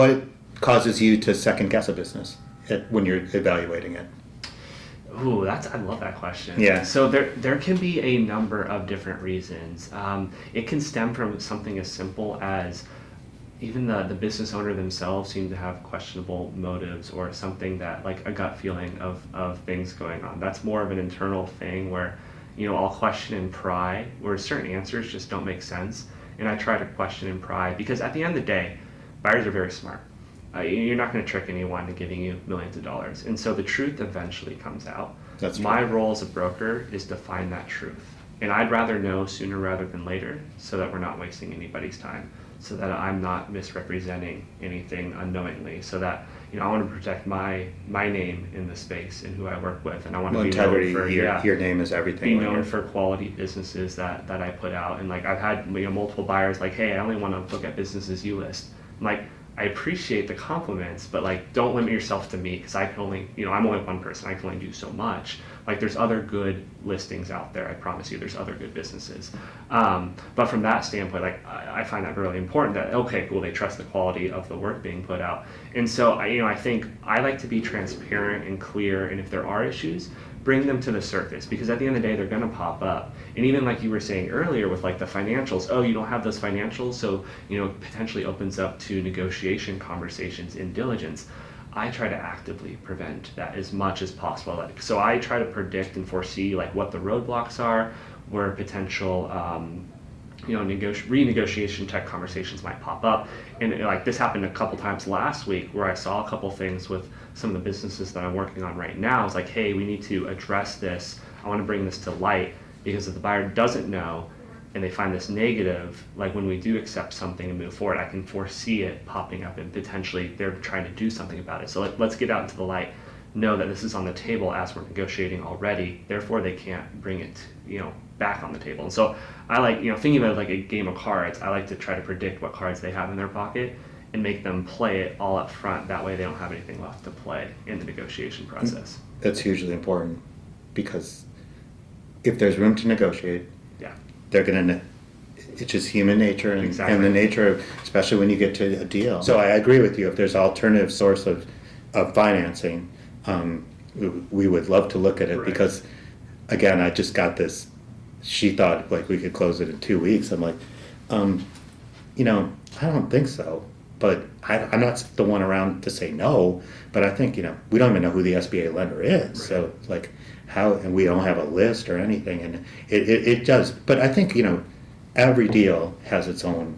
what causes you to second guess a business when you're evaluating it? Ooh, I love that question. Yeah. So there can be a number of different reasons. It can stem from something as simple as even the business owner themselves seem to have questionable motives, or something that, like, a gut feeling of things going on. That's more of an internal thing where, I'll question and pry, where certain answers just don't make sense. And I try to question and pry, because at the end of the day, buyers are very smart. You're not going to trick anyone into giving you millions of dollars. And so the truth eventually comes out. That's true. My role as a broker is to find that truth. And I'd rather know sooner rather than later, so that we're not wasting anybody's time, so that I'm not misrepresenting anything unknowingly, so that, I want to protect my name in the space and who I work with. And I want to be integrity, known for, your name is everything. Be known for quality businesses that I put out. And like, I've had multiple buyers like, hey, I only want to look at businesses you list. I'm like, I appreciate the compliments, but like, don't limit yourself to me, because I can only, I'm only one person. I can only do so much. Like, there's other good listings out there. I promise you, there's other good businesses. But from that standpoint, like, I find that really important, that, okay, cool, they trust the quality of the work being put out. And so, I think I like to be transparent and clear, and if there are issues, bring them to the surface, because at the end of the day, they're going to pop up. And even like you were saying earlier with like the financials, oh, you don't have those financials, so potentially opens up to negotiation conversations in diligence. I try to actively prevent that as much as possible. Like, so I try to predict and foresee like what the roadblocks are, where potential renegotiation type conversations might pop up. And like, this happened a couple times last week, where I saw a couple things with some of the businesses that I'm working on right now. It's like, hey, we need to address this. I want to bring this to light, because if the buyer doesn't know and they find this negative, like when we do accept something and move forward, I can foresee it popping up, and potentially they're trying to do something about it. So let's get out into the light, know that this is on the table as we're negotiating already, therefore they can't bring it back on the table. And so I like, thinking about it like a game of cards, I like to try to predict what cards they have in their pocket and make them play it all up front. That way they don't have anything left to play in the negotiation process. That's hugely important, because if there's room to negotiate, they're going to, it's just human nature, and, exactly. And the nature of, especially when you get to a deal. So I agree with you. If there's an alternative source of financing, we would love to look at it. Right. Because again, I just got this, she thought like we could close it in 2 weeks. I'm like, I don't think so. But I'm not the one around to say no, but I think, we don't even know who the SBA lender is. Right. So like, how, and we don't have a list or anything, and it does. But I think, every deal has its own.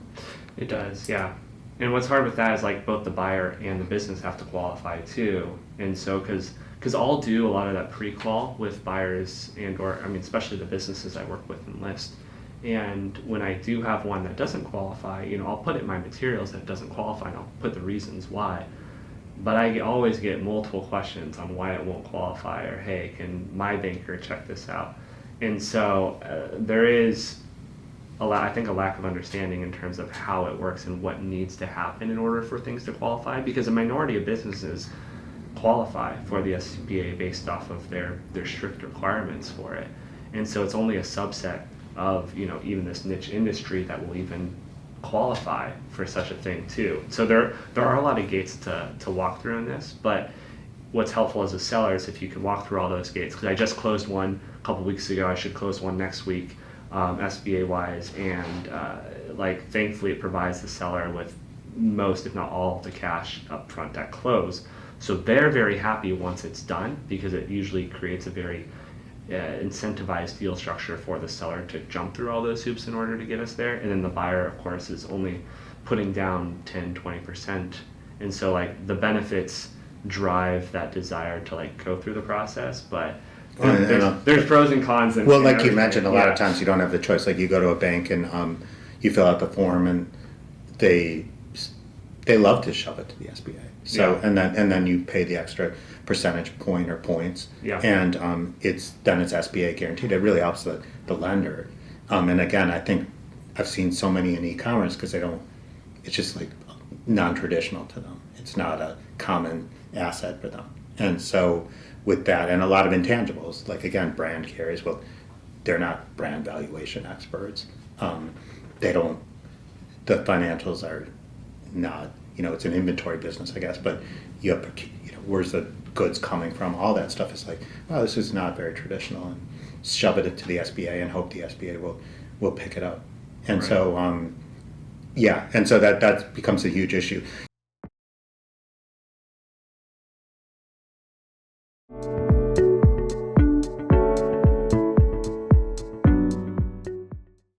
It does, yeah. And what's hard with that is like both the buyer and the business have to qualify too. And so, because I'll do a lot of that pre-qual with buyers especially the businesses I work with and list. And when I do have one that doesn't qualify, I'll put it in my materials that it doesn't qualify, and I'll put the reasons why. But I always get multiple questions on why it won't qualify, or hey, can my banker check this out? And so there is a lack of understanding in terms of how it works and what needs to happen in order for things to qualify, because a minority of businesses qualify for the SBA based off of their strict requirements for it. And so it's only a subset of even this niche industry that will even qualify for such a thing too. So there are a lot of gates to walk through in this, but what's helpful as a seller is if you can walk through all those gates, because I just closed one a couple weeks ago. I should close one next week, SBA wise, and thankfully it provides the seller with most, if not all, of the cash up front at close. So they're very happy once it's done, because it usually creates a very incentivized deal structure for the seller to jump through all those hoops in order to get us there. And then the buyer, of course, is only putting down 10-20%. And so the benefits drive that desire to go through the process. But there's pros and cons. Well, like you mentioned, a lot of times you don't have the choice. Like you go to a bank and you fill out the form, and they love to shove it to the SBA. So and then you pay the extra percentage point or points, and it's SBA guaranteed. It really helps the lender. And again, I think I've seen so many in e-commerce because it's just non-traditional to them. It's not a common asset for them. And so with that, and a lot of intangibles, again, brand carries, they're not brand valuation experts. The financials are not it's an inventory business, I guess, but you have, where's the goods coming from? All that stuff is like, oh, this is not very traditional, and shove it to the SBA and hope the SBA will pick it up. And Right. so, and so that becomes a huge issue.